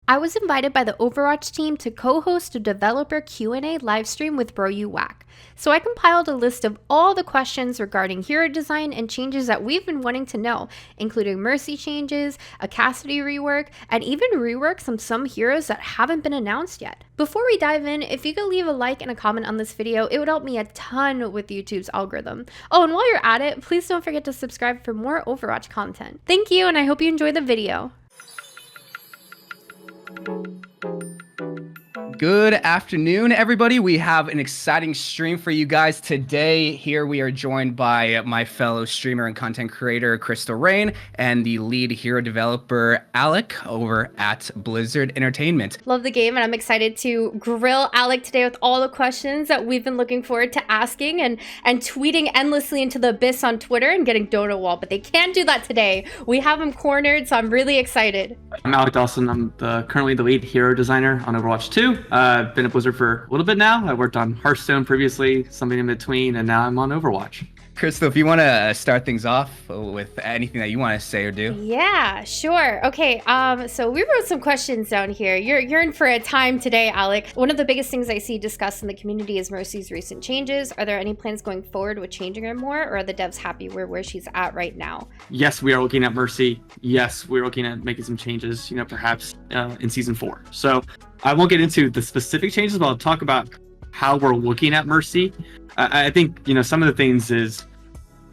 I was invited by the Overwatch team to co-host a developer Q&A livestream with WACK. So I compiled a list of all the questions regarding hero design and changes that we've been wanting to know, including Mercy changes, a Cassidy rework, and even reworks on some heroes that haven't been announced yet. Before we dive in, if you could leave a like and a comment on this video, it would help me a ton with YouTube's algorithm. Oh, and while you're at it, please don't forget to subscribe for more Overwatch content. Thank you, and I hope you enjoy the video. Good afternoon, everybody. We have an exciting stream for you guys today. Here we are joined by my fellow streamer and content creator, Crystal Rain, and the lead hero developer, Alec, over at Blizzard Entertainment. Love the game, and I'm excited to grill Alec today with all the questions that we've been looking forward to asking and tweeting endlessly into the abyss on Twitter and getting Dota wall, but they can't do that today. We have him cornered, so I'm really excited. I'm Alec Dawson. I'm currently the lead hero designer on Overwatch 2. I've been at Blizzard for a little bit now. I worked on Hearthstone previously, something in between, and now I'm on Overwatch. Crystal, if you want to start things off with anything that you want to say or do. Yeah, sure. Okay, so we wrote some questions down here. You're in for a time today, Alec. One of the biggest things I see discussed in the community is Mercy's recent changes. Are there any plans going forward with changing her more, or are the devs happy where she's at right now? Yes, we are looking at Mercy. Yes, we're looking at making some changes, perhaps in Season 4. So I won't get into the specific changes, but I'll talk about how we're looking at Mercy. I think, some of the things is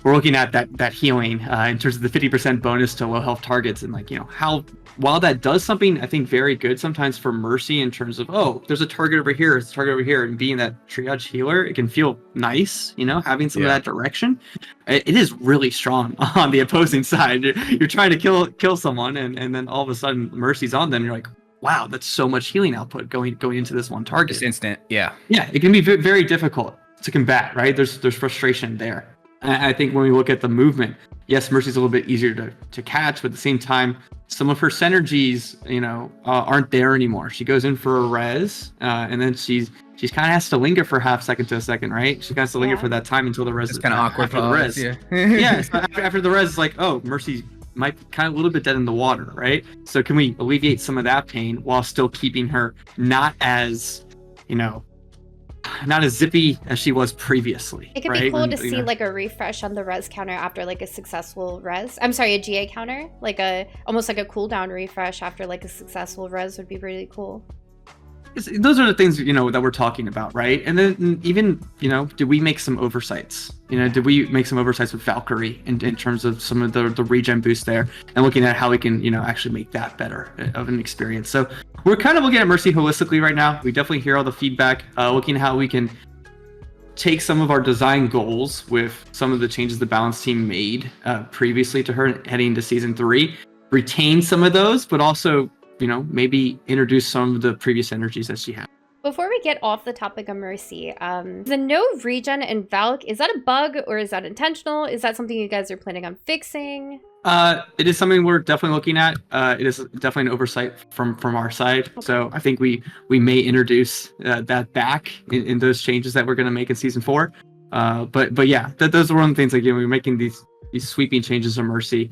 we're looking at that healing in terms of the 50% bonus to low health targets, and how, while that does something I think very good sometimes for Mercy in terms of, oh, there's a target over here, there's a target over here, and being that triage healer, it can feel nice, having some of that direction. It is really strong on the opposing side. You're trying to kill someone, and then all of a sudden Mercy's on them, and you're like, wow, that's so much healing output going into this one target. Just instant, yeah. Yeah, it can be very difficult to combat, right? There's frustration there. I think when we look at the movement, yes, Mercy's a little bit easier to catch, but at the same time, some of her synergies, aren't there anymore. She goes in for a res, and then she's kind of has to linger for half second to a second, right? She has to linger for that time until the res. It's kind of awkward after the res. Yeah. Yeah, so after the res, it's like, oh, Mercy might be kind of a little bit dead in the water, right? So can we alleviate some of that pain while still keeping her not as zippy as she was previously? It could be cool to see like a refresh on the res counter after like a successful res. I'm sorry, a GA counter, like almost like a cooldown refresh after like a successful res would be really cool. Those are the things that we're talking about, right? And then even did we make some oversights? Did we make some oversights with Valkyrie in terms of some of the regen boost there, and looking at how we can actually make that better of an experience? So we're kind of looking at Mercy holistically right now. We definitely hear all the feedback, looking at how we can take some of our design goals with some of the changes the balance team made previously to her heading into Season 3, retain some of those, but also maybe introduce some of the previous energies that she had. Before we get off the topic of Mercy, the no regen in Valk, is that a bug or is that intentional? Is that something you guys are planning on fixing? It is something we're definitely looking at. It is definitely an oversight from our side. Okay. So I think we may introduce that back in those changes that we're going to make in Season 4. But yeah, those are one of the things, like, we're making these sweeping changes of Mercy,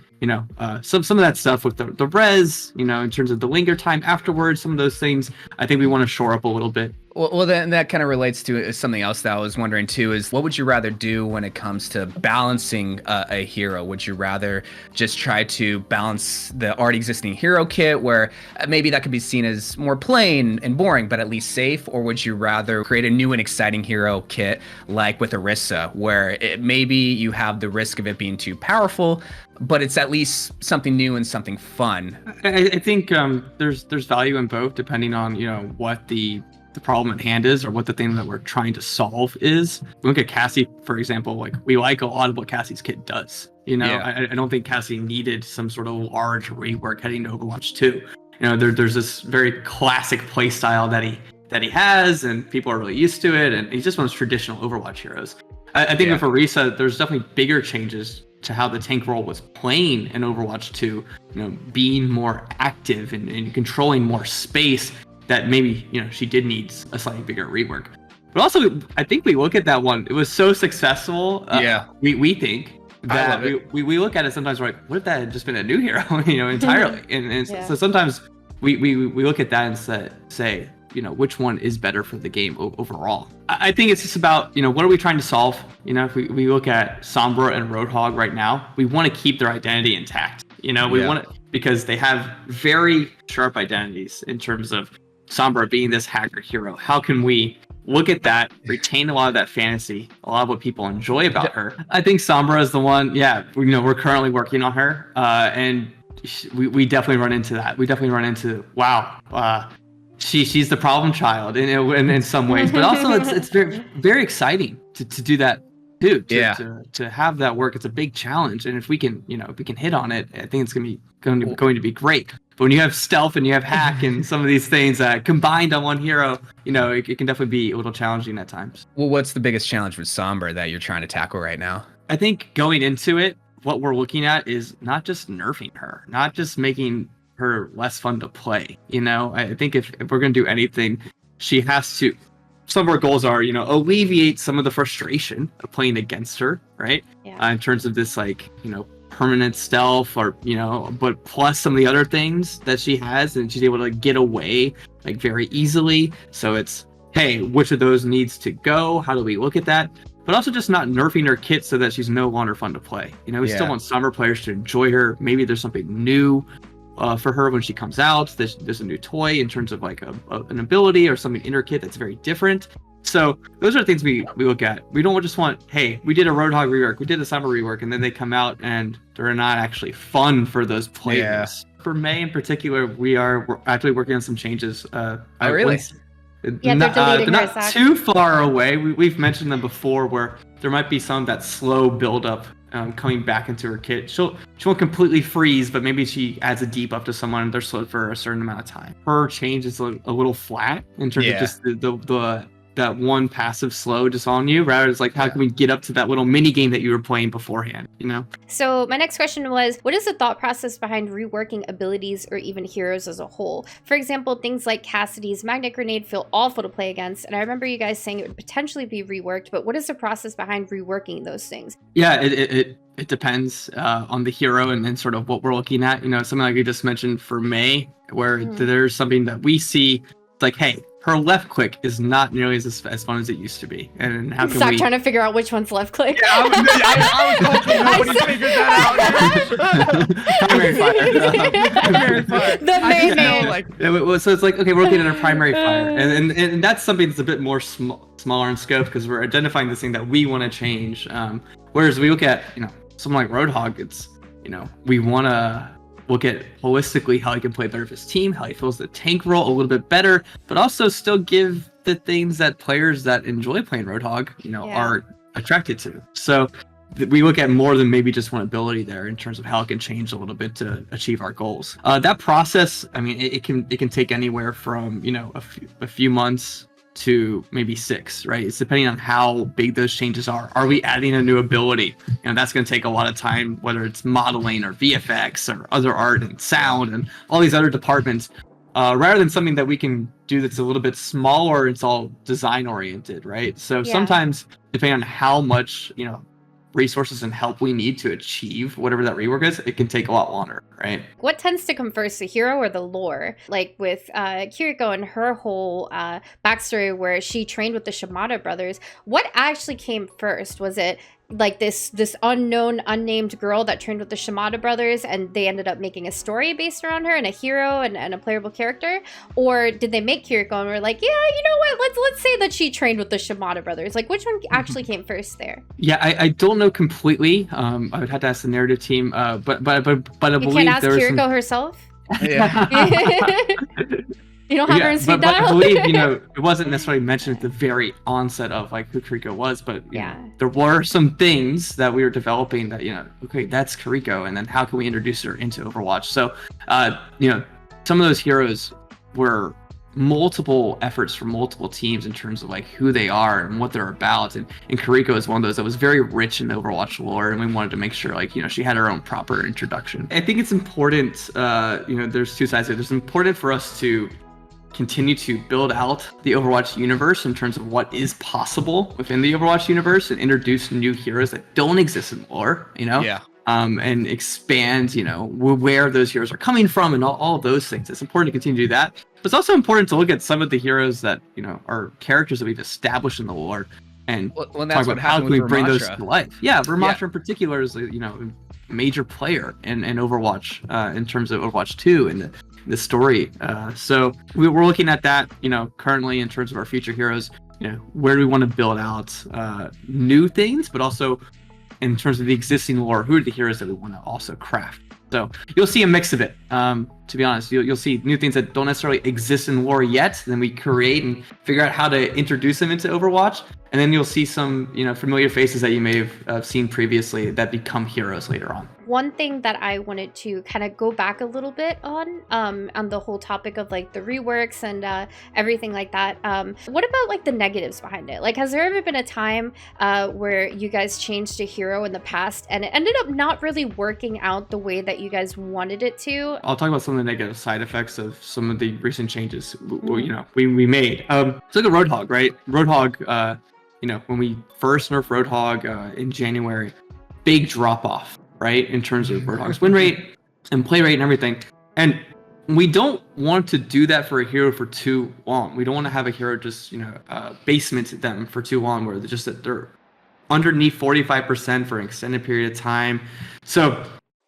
some of that stuff with the res, in terms of the linger time afterwards, some of those things I think we want to shore up a little bit. Well, then that kind of relates to something else that I was wondering too, is what would you rather do when it comes to balancing a hero? Would you rather just try to balance the already existing hero kit, where maybe that could be seen as more plain and boring, but at least safe? Or would you rather create a new and exciting hero kit, like with Orisa, where maybe you have the risk of it being too powerful, but it's at least something new and something fun? I think there's value in both, depending on what the problem at hand is, or what the thing that we're trying to solve is. We look at Cassie, for example, like, we like a lot of what Cassie's kit does. I don't think Cassie needed some sort of large rework heading to Overwatch 2. There's this very classic play style that he has, and people are really used to it, and he's just one of those traditional Overwatch heroes. I think with Orisa, there's definitely bigger changes to how the tank role was playing in Overwatch 2, being more active and controlling more space, that maybe she did need a slightly bigger rework. But also, I think we look at that one, it was so successful. We think that we look at it sometimes, we're like, what if that had just been a new hero entirely? And so sometimes we look at that and say, you know, which one is better for the game overall. I think it's just about, you know, what are we trying to solve? You know, if we look at Sombra and Roadhog right now, we want to keep their identity intact. You know, we want to, because they have very sharp identities in terms of Sombra being this hacker hero. How can we look at that, retain a lot of that fantasy, a lot of what people enjoy about her? I think Sombra is the one. Yeah, you know, we're currently working on her, and we definitely run into that. We definitely run into, wow, she's the problem child in some ways, but also it's very, very exciting to do that too. To have that work, it's a big challenge, and if we can, you know, if we can hit on it, I think it's going to be great. But when you have stealth and you have hack and some of these things combined on one hero, you know, it can definitely be a little challenging at times. Well, what's the biggest challenge with Sombra that you're trying to tackle right now? I think going into it, what we're looking at is not just nerfing her, not just making her less fun to play. You know, I think if we're going to do anything, she has to, some of our goals are, you know, alleviate some of the frustration of playing against her, right? Yeah. In terms of this, like, you know, permanent stealth, or, you know, but plus some of the other things that she has, and she's able to get away like very easily. So it's, hey, which of those needs to go? How do we look at that? But also just not nerfing her kit so that she's no longer fun to play. You know, we still want summer players to enjoy her. Maybe there's something new for her when she comes out. There's a new toy in terms of like an ability or something in her kit that's very different. So those are things we look at. We don't just want, hey, we did a Roadhog rework, we did a Sombra rework, and then they come out and they're not actually fun for those players. For Mei in particular, we're actually working on some changes. Really? Yeah, they're not too far away. We've mentioned them before, where there might be some that slow build up coming back into her kit. She won't completely freeze, but maybe she adds a debuff to someone and they're slowed for a certain amount of time. Her change is a little flat in terms of just the that one passive slow just on you, rather it's like, how can we get up to that little mini game that you were playing beforehand, you know? So my next question was, what is the thought process behind reworking abilities or even heroes as a whole? For example, things like Cassidy's magnet grenade feel awful to play against, and I remember you guys saying it would potentially be reworked, but what is the process behind reworking those things? Yeah, it depends on the hero and sort of what we're looking at. You know, something like you just mentioned for Mei, where there's something that we see, it's like, hey, her left click is not nearly as fun as it used to be. And how can Stop trying to figure out which one's left click. Yeah, I was hoping nobody figured that out. Primary fire. The main man. So it's like, okay, we're looking at our primary fire. And that's something that's a bit more smaller in scope, because we're identifying this thing that we want to change. Whereas we look at, you know, something like Roadhog, it's, you know, we want to look at holistically how he can play better for his team, how he feels the tank role a little bit better, but also still give the things that players that enjoy playing Roadhog, you know, are attracted to. So we look at more than maybe just one ability there in terms of how it can change a little bit to achieve our goals. That process, I mean, it can take anywhere from, you know, a few months to maybe 6, right? It's depending on how big those changes are. Are we adding a new ability? You know, that's going to take a lot of time, whether it's modeling or VFX or other art and sound and all these other departments, rather than something that we can do that's a little bit smaller. It's all design oriented, right? So sometimes, depending on how much, you know, resources and help we need to achieve whatever that rework is, it can take a lot longer, right? What tends to come first, the hero or the lore? Like with Kiriko and her whole backstory where she trained with the Shimada brothers, what actually came first? Was it like this unknown, unnamed girl that trained with the Shimada brothers and they ended up making a story based around her and a hero and a playable character? Or did they make Kiriko and were like, yeah, you know what, let's say that she trained with the Shimada brothers? Like, which one actually came first there? Yeah, I don't know completely. I would have to ask the narrative team, but I believe you can't ask Kiriko herself? Yeah. You don't have her in speed but dial? I believe, you know, it wasn't necessarily mentioned at the very onset of like who Kiriko was, but you know, there were some things that we were developing that, you know, okay, that's Kiriko, and then how can we introduce her into Overwatch? So, you know, some of those heroes were multiple efforts from multiple teams in terms of like who they are and what they're about, and Kiriko is one of those that was very rich in the Overwatch lore, and we wanted to make sure, like, you know, she had her own proper introduction. I think it's important, you know, there's two sides here. It's important for us to continue to build out the Overwatch universe in terms of what is possible within the Overwatch universe and introduce new heroes that don't exist in lore, you know? Yeah. and expand, where those heroes are coming from and all of those things. It's important to continue to do that. But it's also important to look at some of the heroes that, are characters that we've established in the lore and Well, talk about how can we bring those to life. Yeah, Ramattra Yeah. in particular is, a major player in Overwatch in terms of Overwatch 2 and the story. So we're looking at that, currently in terms of our future heroes, where do we want to build out new things, but also in terms of the existing lore, who are the heroes that we want to also craft. So you'll see a mix of it. To be honest, you'll see new things that don't necessarily exist in lore yet. Then we create and figure out how to introduce them into Overwatch. And then you'll see some, familiar faces that you may have seen previously that become heroes later on. One thing that I wanted to kind of go back a little bit on the whole topic of like the reworks and everything like that. What about like the negatives behind it? Like, has there ever been a time where you guys changed a hero in the past and it ended up not really working out the way that you guys wanted it to? I'll talk about some of the negative side effects of some of the recent changes we made. So look at Roadhog, right? Roadhog, when we first nerfed Roadhog in January, big drop off, right, in terms of Roadhog's win rate and play rate and everything. And we don't want to do that for a hero for too long. We don't want to have a hero just, basement them for too long, where they're underneath 45% for an extended period of time. So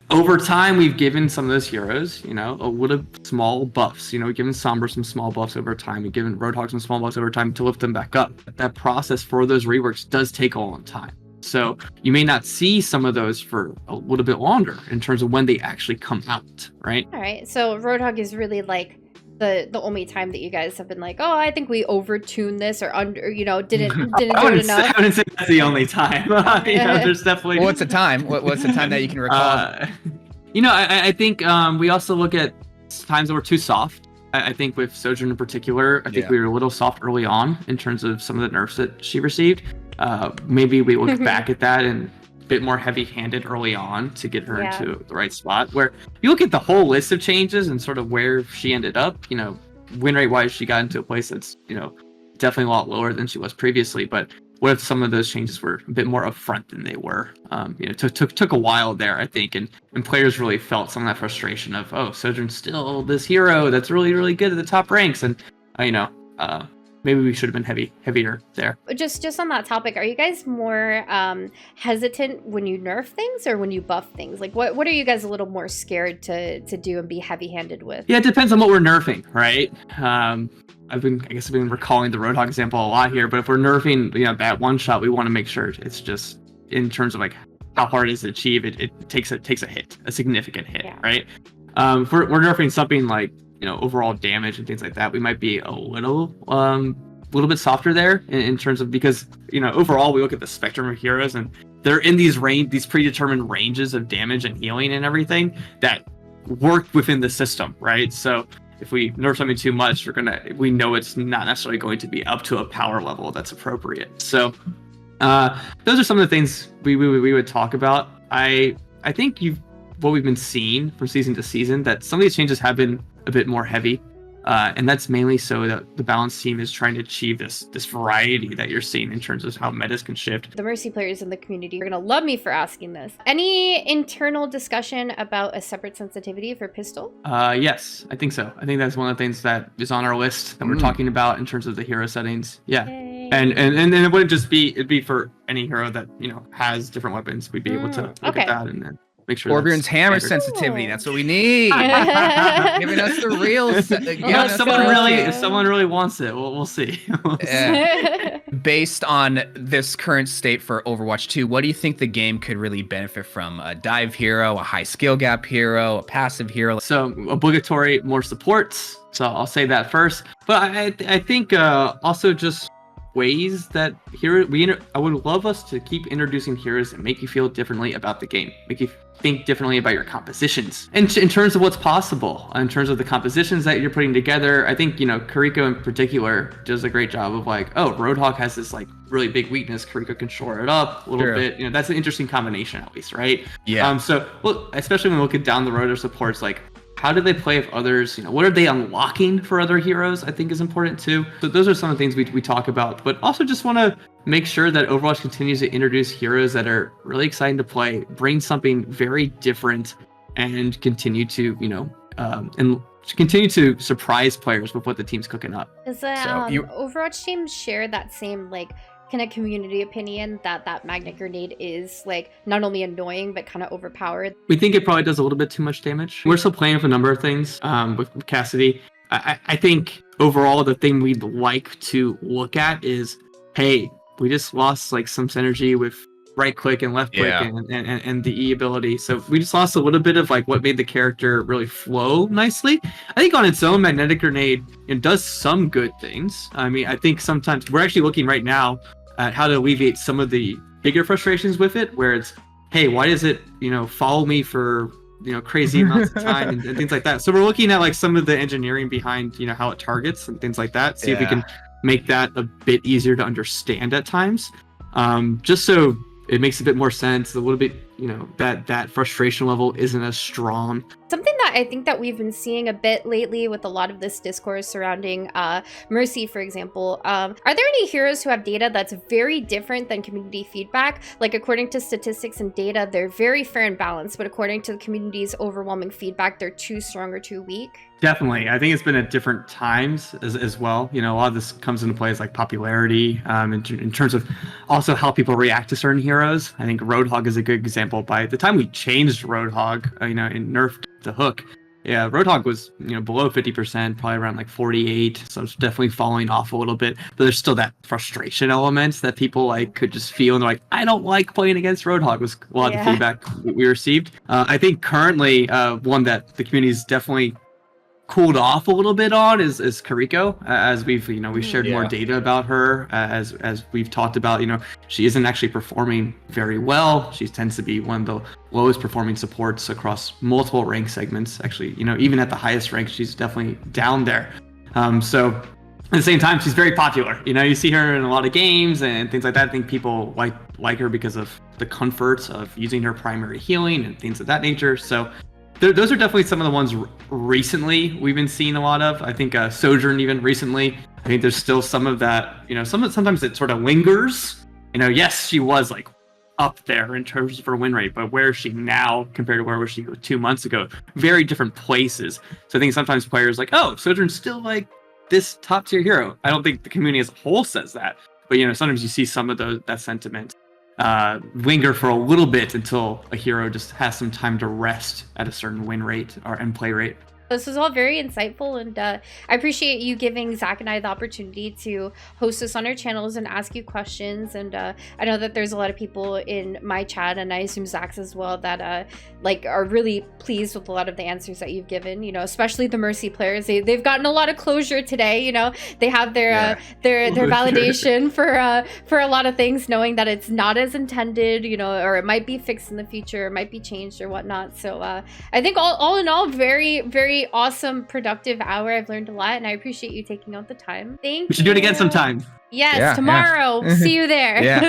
over time, we've given some of those heroes, a little small buffs. We've given Sombra some small buffs over time. We've given Roadhog some small buffs over time to lift them back up. That process for those reworks does take a long time. So you may not see some of those for a little bit longer in terms of when they actually come out, right? All right. So Roadhog is really like the only time that you guys have been like, oh, I think we overtuned this or didn't do it enough. I wouldn't say that's the only time. There's definitely. What's the time? What's the time that you can recall? I think we also look at times that were too soft. I think with Sojourn in particular, I think we were a little soft early on in terms of some of the nerfs that she received. Maybe we look back at that and a bit more heavy-handed early on to get her into the right spot. Where you look at the whole list of changes and sort of where she ended up, win rate-wise, she got into a place that's, definitely a lot lower than she was previously. But what if some of those changes were a bit more upfront than they were? Took a while there, I think, and players really felt some of that frustration of, oh, Sojourn's still this hero that's really, really good at the top ranks, and maybe we should have been heavier there. Just on that topic, are you guys more hesitant when you nerf things or when you buff things? Like, what are you guys a little more scared to do and be heavy-handed with? Yeah, it depends on what we're nerfing, right? I've been recalling the Roadhog example a lot here, but if we're nerfing, that one shot, we want to make sure it's just in terms of like how hard it is to achieve. It takes a hit, a significant hit, right? If we're nerfing something like overall damage and things like that, we might be a little bit softer there in terms of, because overall we look at the spectrum of heroes and they're in these predetermined ranges of damage and healing and everything that work within the system, right? So if we nerf something too much, we know it's not necessarily going to be up to a power level that's appropriate. So those are some of the things we would talk about. I think what we've been seeing from season to season, that some of these changes have been a bit more heavy, and that's mainly so that the balance team is trying to achieve this variety that you're seeing in terms of how metas can shift. The Mercy players in the community are going to love me for asking this. Any internal discussion about a separate sensitivity for pistol? Yes, I think so. I think that's one of the things that is on our list that we're talking about in terms of the hero settings. Yeah. Yay. And it wouldn't just be, it'd be for any hero that has different weapons. We'd be able to look at that and then make sure Orbion's hammer standard. sensitivity. That's what we need. Giving us the real. If someone really wants it, we'll see. Based on this current state for Overwatch 2, what do you think the game could really benefit from? A dive hero, a high skill gap hero, a passive hero? So obligatory more supports. So I'll say that first. But I think also just ways that I would love us to keep introducing heroes that make you feel differently about the game, make you think differently about your compositions, and in terms of what's possible, in terms of the compositions that you're putting together. I think Kariko in particular does a great job of like, oh, Roadhog has this like really big weakness, Kariko can shore it up a little bit. That's an interesting combination, at least, right? Yeah. So especially when we look at down the road of supports, like how do they play with others? What are they unlocking for other heroes? I think is important too. So those are some of the things we talk about, but also just want to make sure that Overwatch continues to introduce heroes that are really exciting to play, bring something very different, and continue to and continue to surprise players with what the team's cooking up. Does the Overwatch team share that same kind of community opinion that magnet grenade is not only annoying but kind of overpowered? We think it probably does a little bit too much damage. We're still playing with a number of things with Cassidy. I think overall the thing we'd like to look at is, hey, we just lost some synergy with right click and left click and the E ability. So we just lost a little bit of what made the character really flow nicely. I think on its own, Magnetic Grenade does some good things. I mean, I think sometimes we're actually looking right now at how to alleviate some of the bigger frustrations with it, where it's, hey, why does it, follow me for, crazy amounts of time and things like that. So we're looking at some of the engineering behind, how it targets and things like that. See if we can make that a bit easier to understand at times. Just so it makes a bit more sense, a little bit, that frustration level isn't as strong. Something that I think that we've been seeing a bit lately with a lot of this discourse surrounding Mercy, for example, are there any heroes who have data that's very different than community feedback? According to statistics and data, they're very fair and balanced, but according to the community's overwhelming feedback, they're too strong or too weak? Definitely. I think it's been at different times as well. A lot of this comes into play as popularity in terms of also how people react to certain heroes. I think Roadhog is a good example. By the time we changed Roadhog, and nerfed the hook, Roadhog was below 50%, probably around 48. So it's definitely falling off a little bit. But there's still that frustration element that people could just feel, and they're I don't like playing against Roadhog. Was a lot of the feedback we received. I think currently one that the community's definitely cooled off a little bit on is Kariko, as we've shared more data about her, as we've talked about. She isn't actually performing very well. She tends to be one of the lowest performing supports across multiple rank segments. Actually, even at the highest rank, she's definitely down there. So at the same time, she's very popular. You see her in a lot of games and things like that. I think people like her because of the comforts of using her primary healing and things of that nature. So those are definitely some of the ones recently we've been seeing a lot of. I think Sojourn even recently. I think there's still some of that. Sometimes it sort of lingers. Yes, she was up there in terms of her win rate, but where is she now compared to where was she 2 months ago? Very different places. So I think sometimes players oh, Sojourn's still this top tier hero. I don't think the community as a whole says that, but sometimes you see some of that sentiment linger for a little bit until a hero just has some time to rest at a certain win rate and play rate. This was all very insightful, and I appreciate you giving Zach and I the opportunity to host us on our channels and ask you questions. And I know that there's a lot of people in my chat, and I assume Zach's as well, that are really pleased with a lot of the answers that you've given. Especially the Mercy players. They've gotten a lot of closure today. They have their validation for a lot of things, knowing that it's not as intended, or it might be fixed in the future, it might be changed or whatnot. So I think all in all, very, very awesome, productive hour. I've learned a lot, and I appreciate you taking out the time. Thank you. We should do it again sometime. Yes, tomorrow. See you there.